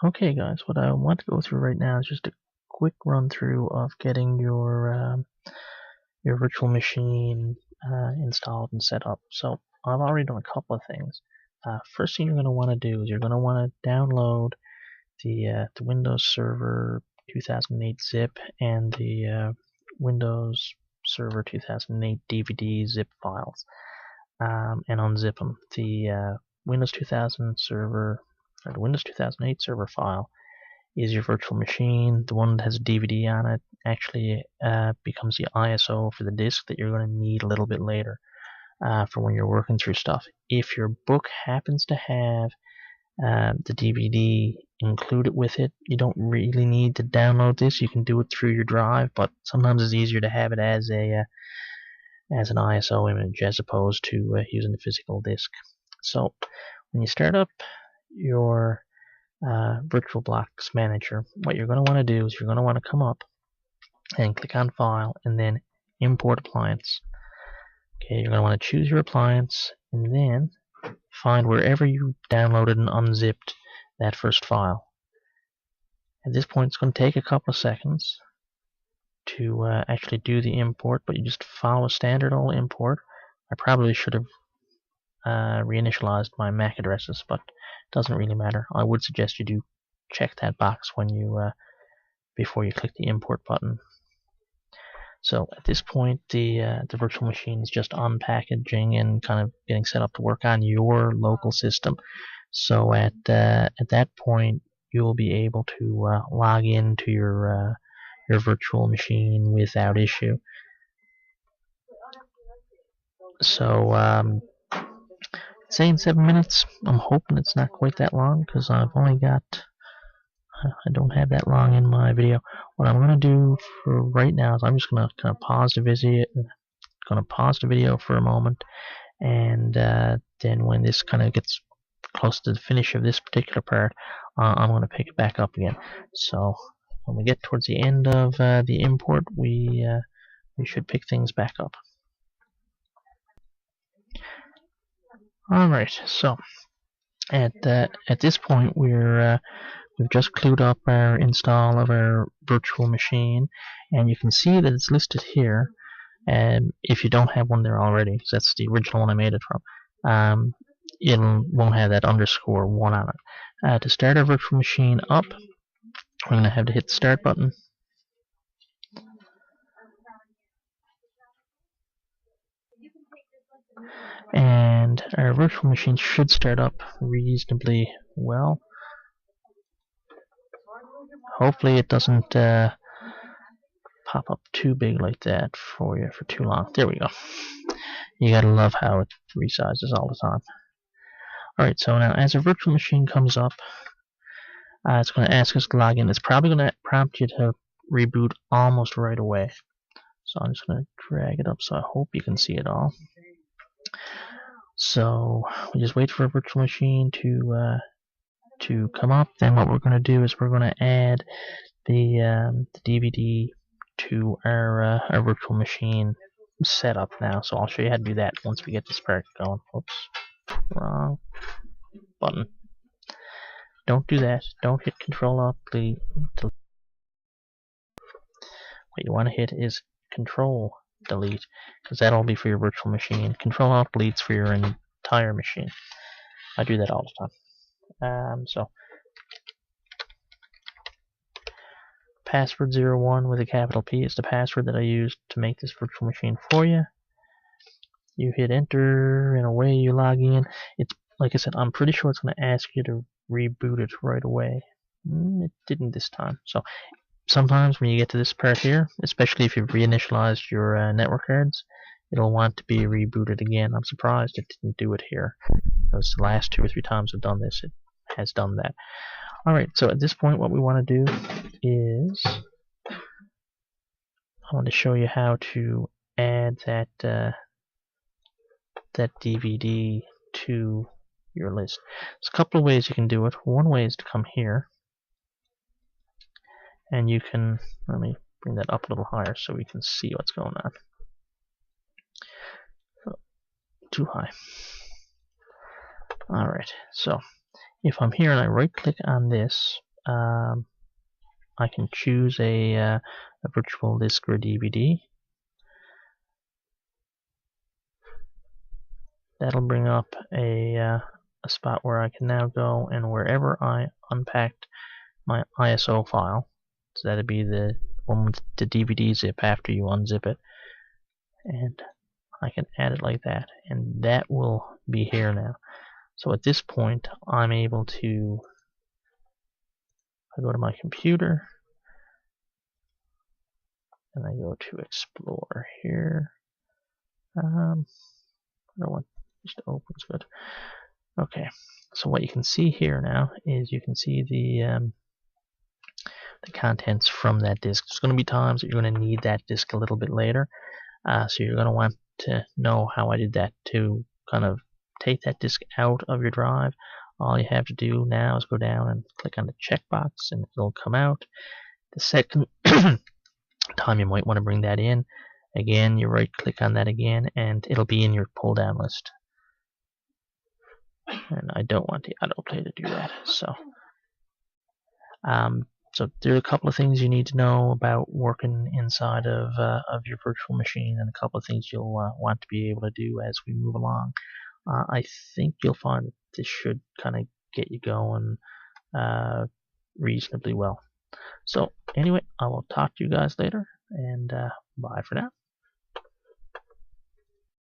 Okay, guys, what I want to go through right now is just a quick run through of getting your virtual machine installed and set up. So I've already done a couple of things. First thing you're going to want to do is you're going to want to download the Windows Server 2008 zip and the Windows Server 2008 DVD zip files, and unzip them. The Windows 2000 server or the Windows 2008 server file is your virtual machine. The one that has a DVD on it actually becomes the ISO for the disk that you're going to need a little bit later for when you're working through stuff. If your book happens to have the DVD included with it, you don't really need to download this. You can do it through your drive, but sometimes it's easier to have it as an ISO image as opposed to using the physical disk. So when you start up your Virtualbox manager, what you're going to want to do is you're going to want to come up and click on File and then Import Appliance. Okay, you're going to want to choose your appliance and then find wherever you downloaded and unzipped that first file. At this point, it's going to take a couple of seconds to actually do the import, but you just follow a standard old import. I probably should have reinitialized my MAC addresses, but it doesn't really matter. I would suggest you do check that box when you before you click the import button. So at this point, the virtual machine is just unpackaging and kind of getting set up to work on your local system. So at that point, you will be able to log into your virtual machine without issue. So it's saying 7 minutes. I'm hoping it's not quite that long because I've only got. I don't have that long in my video. What I'm going to do for right now is I'm just going to kind of pause the video for a moment, and then when this kind of gets close to the finish of this particular part, I'm going to pick it back up again. So when we get towards the end of the import, we should pick things back up. All right. So at this point, we've just clued up our install of our virtual machine, and you can see that it's listed here. And if you don't have one there already, because that's the original one I made it from, it won't have that _1 on it. To start our virtual machine up, we're going to have to hit the start button. And our virtual machine should start up reasonably well. Hopefully it doesn't pop up too big like that for you for too long. There we go. You gotta love how it resizes all the time. Alright, so now as a virtual machine comes up, it's going to ask us to log in. It's probably going to prompt you to reboot almost right away. So I'm just going to drag it up so I hope you can see it all. So we just wait for a virtual machine to come up. Then what we're going to do is we're going to add the DVD to our virtual machine setup now. So I'll show you how to do that once we get this part going. Oops, wrong button. Don't do that. Don't hit Control Alt Delete. What you want to hit is Control Delete, because that'll be for your virtual machine. Control Alt Delete's for your entire machine. I do that all the time. So password 01 with a capital P is the password that I used to make this virtual machine for you. You hit enter, and away you log in. It's like I said, I'm pretty sure it's going to ask you to reboot it right away. It didn't this time. So sometimes when you get to this part here, especially if you've reinitialized your network cards, it'll want to be rebooted again. I'm surprised it didn't do it here, because the last 2 or 3 times I've done this, it has done that. Alright, so at this point what we want to do is I want to show you how to add that DVD to your list. There's a couple of ways you can do it. One way is to come here, and you can, let me bring that up a little higher so we can see what's going on. Oh, too high. Alright, so If I'm here and I right click on this, I can choose a virtual disk or DVD. That'll bring up a spot where I can now go, and wherever I unpacked my ISO file, so that'd be the one with the DVD zip after you unzip it, and I can add it like that, and that will be here now. So at this point, I'm able to, I go to my computer, and I go to Explore here. I don't want just opens good. Okay, so what you can see here now is you can see the contents from that disk. There's going to be times that you're going to need that disk a little bit later, so you're going to want to know how I did that. To kind of take that disk out of your drive, all you have to do now is go down and click on the checkbox, and it'll come out. The second time you might want to bring that in, again, you right click on that again, and it'll be in your pull down list. And I don't want the autoplay to do that. So there are a couple of things you need to know about working inside of your virtual machine, and a couple of things you'll want to be able to do as we move along. I think you'll find that this should kind of get you going reasonably well. So anyway, I will talk to you guys later, and bye for now.